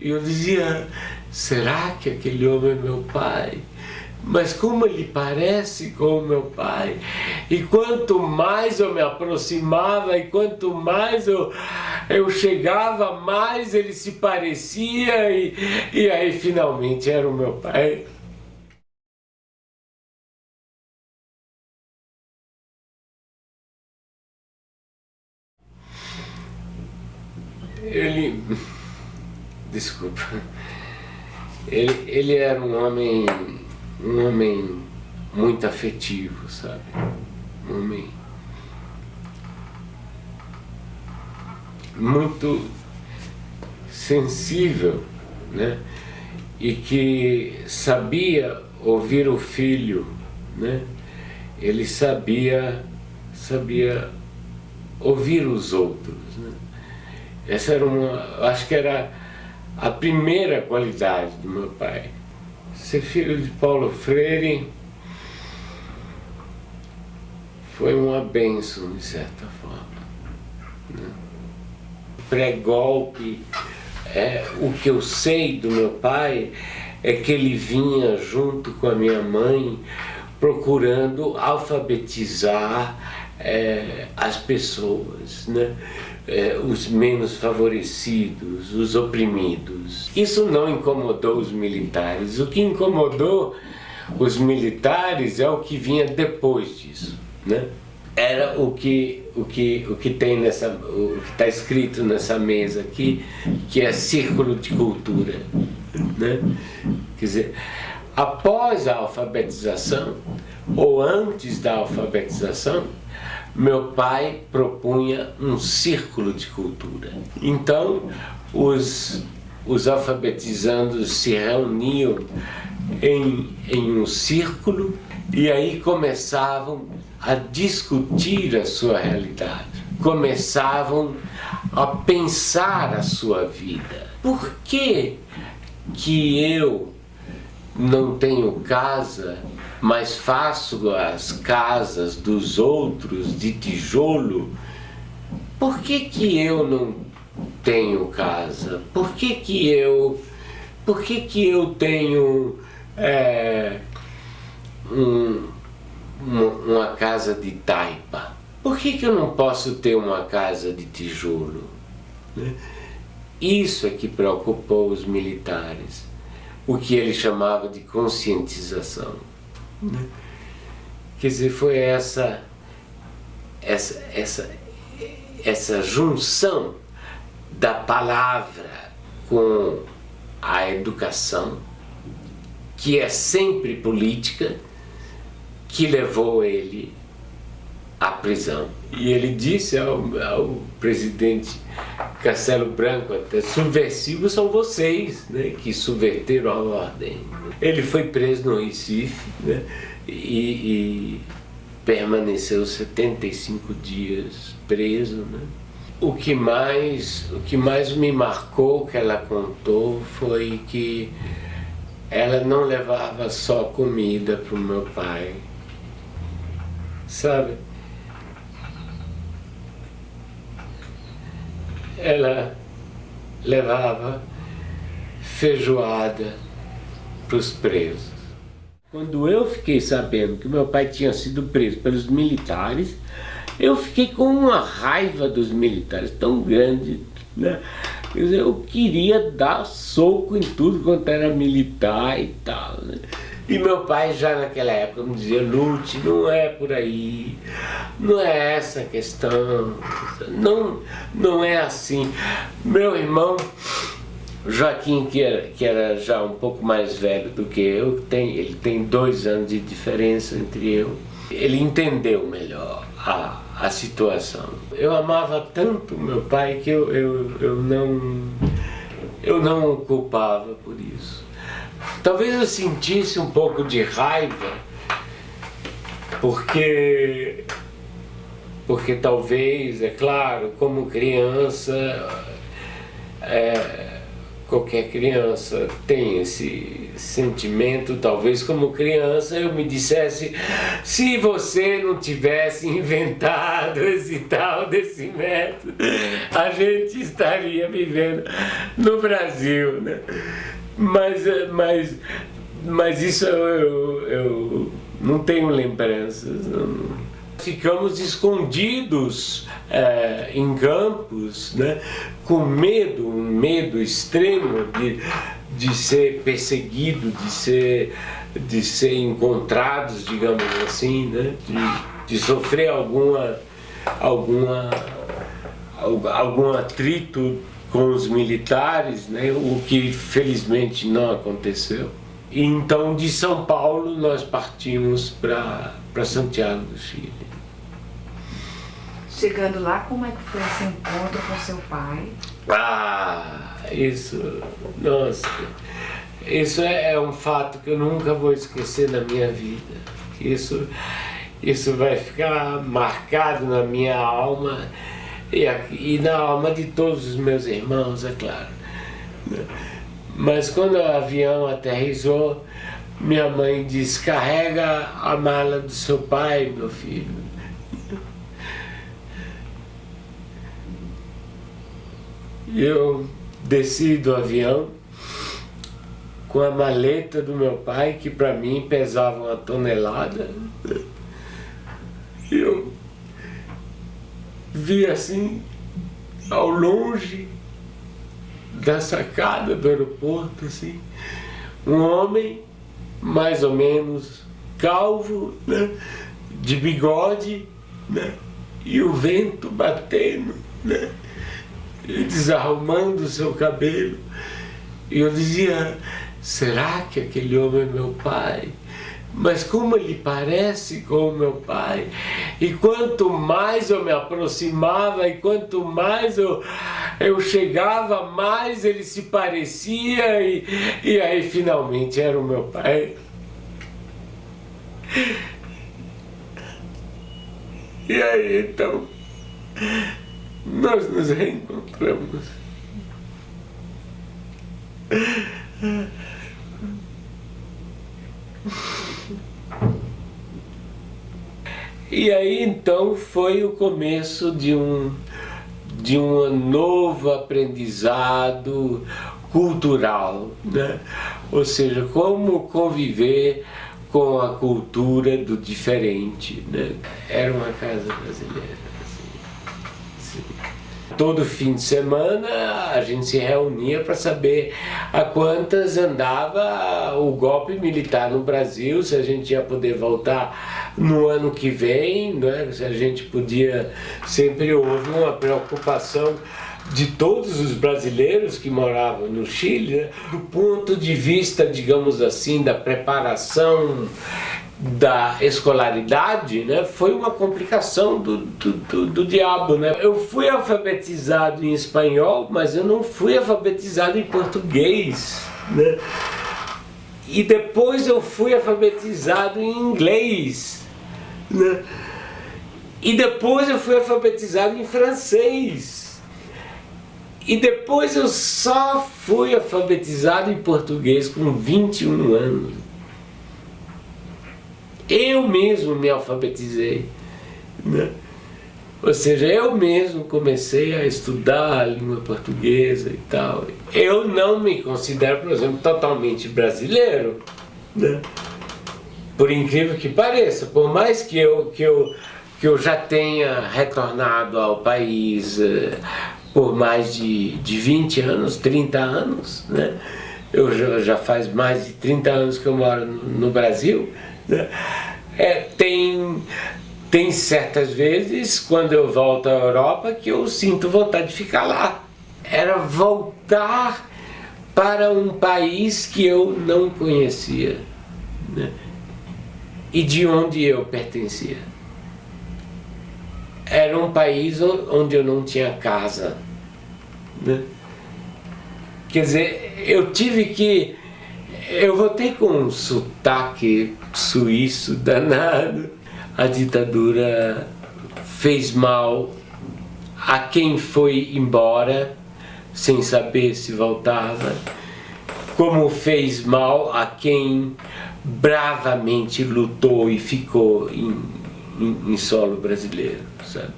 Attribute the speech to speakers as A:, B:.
A: E eu dizia, será que aquele homem é meu pai? Mas como ele parece com o meu pai? E quanto mais eu me aproximava e quanto mais eu chegava, mais ele se parecia e aí finalmente era o meu pai. Desculpa, ele era um homem muito afetivo, sabe? Um homem muito sensível, né? E que sabia ouvir o filho, né? Ele sabia ouvir os outros, né? Essa era acho que era a primeira qualidade do meu pai. Ser filho de Paulo Freire foi uma bênção, de certa forma, né? Pré-golpe, o que eu sei do meu pai é que ele vinha junto com a minha mãe procurando alfabetizar as pessoas, né? Os menos favorecidos, os oprimidos. Isso não incomodou os militares. O que incomodou os militares é o que vinha depois disso, né? Era o que tem o que está escrito nessa mesa aqui, que é círculo de cultura, né? Quer dizer, após a alfabetização ou antes da alfabetização, meu pai propunha um círculo de cultura. Então, os alfabetizandos se reuniam em um círculo e aí começavam a discutir a sua realidade, começavam a pensar a sua vida. Por que eu não tenho casa, mas faço as casas dos outros de tijolo? Por que eu não tenho casa? Por que eu tenho uma casa de taipa? Por que eu não posso ter uma casa de tijolo? Né? Isso é que preocupou os militares, o que ele chamava de conscientização, né? Quer dizer, foi essa junção da palavra com a educação, que é sempre política, que levou ele à prisão. E ele disse ao presidente Castelo Branco, até, subversivos são vocês, né, que subverteram a ordem. Ele foi preso no Recife, né, e permaneceu 75 dias preso, né. O que mais me marcou, que ela contou, foi que ela não levava só comida para o meu pai, sabe? Ela levava feijoada para os presos. Quando eu fiquei sabendo que meu pai tinha sido preso pelos militares, eu fiquei com uma raiva dos militares tão grande, né? Quer dizer, eu queria dar soco em tudo quanto era militar e tal, né? E meu pai já naquela época me dizia, Lute, não é por aí, não é essa a questão, não é assim. Meu irmão Joaquim, que era já um pouco mais velho do que eu, ele tem 2 anos de diferença entre eu, ele entendeu melhor a situação. Eu amava tanto meu pai que eu não o culpava por isso. Talvez eu sentisse um pouco de raiva, porque talvez, é claro, como criança, qualquer criança tem esse sentimento. Talvez como criança eu me dissesse, se você não tivesse inventado esse tal desse método, a gente estaria vivendo no Brasil, né? Mas isso eu não tenho lembranças. Não. Ficamos escondidos em campos, né, com medo, um medo extremo de ser perseguido, de ser encontrados, digamos assim, né, de sofrer algum atrito com os militares, né, o que felizmente não aconteceu. E então de São Paulo nós partimos para Santiago do Chile.
B: Chegando lá, como é que foi esse encontro com seu pai?
A: Isso é um fato que eu nunca vou esquecer na minha vida. Isso vai ficar marcado na minha alma e na alma de todos os meus irmãos, é claro. Mas quando o avião aterrissou, minha mãe disse, carrega a mala do seu pai, meu filho. Eu desci do avião com a maleta do meu pai, que para mim pesava 1 tonelada. E eu vi assim, ao longe da sacada do aeroporto, assim, um homem mais ou menos calvo, né, de bigode, né, e o vento batendo, né, e desarrumando o seu cabelo. E eu dizia, será que aquele homem é meu pai? Mas como ele parece com o meu pai? E quanto mais eu me aproximava e quanto mais eu chegava, mais ele se parecia, e aí finalmente era o meu pai. E aí então nós nos reencontramos. E aí então foi o começo de um novo aprendizado cultural, né? Ou seja, como conviver com a cultura do diferente, né? Era uma casa brasileira. Assim. Todo fim de semana a gente se reunia para saber a quantas andava o golpe militar no Brasil, se a gente ia poder voltar no ano que vem, né? Se a gente podia. Sempre houve uma preocupação de todos os brasileiros que moravam no Chile, né? Do ponto de vista, digamos assim, da preparação da escolaridade, né, foi uma complicação do diabo, né? Eu fui alfabetizado em espanhol, mas eu não fui alfabetizado em português, né? E depois eu fui alfabetizado em inglês, né? E depois eu fui alfabetizado em francês. E depois eu só fui alfabetizado em português com 21 anos. Eu mesmo me alfabetizei, né? Ou seja, eu mesmo comecei a estudar a língua portuguesa e tal. Eu não me considero, por exemplo, totalmente brasileiro, né? Por incrível que pareça, por mais que eu já tenha retornado ao país por mais de 20 anos, 30 anos, né? Eu já faz mais de 30 anos que eu moro no Brasil, né? Tem certas vezes, quando eu volto à Europa, que eu sinto vontade de ficar lá. Era voltar para um país que eu não conhecia, né? E de onde eu pertencia. Era um país onde eu não tinha casa, né? Quer dizer, eu voltei com um sotaque suíço danado. A ditadura fez mal a quem foi embora, sem saber se voltava, como fez mal a quem bravamente lutou e ficou em solo brasileiro, sabe?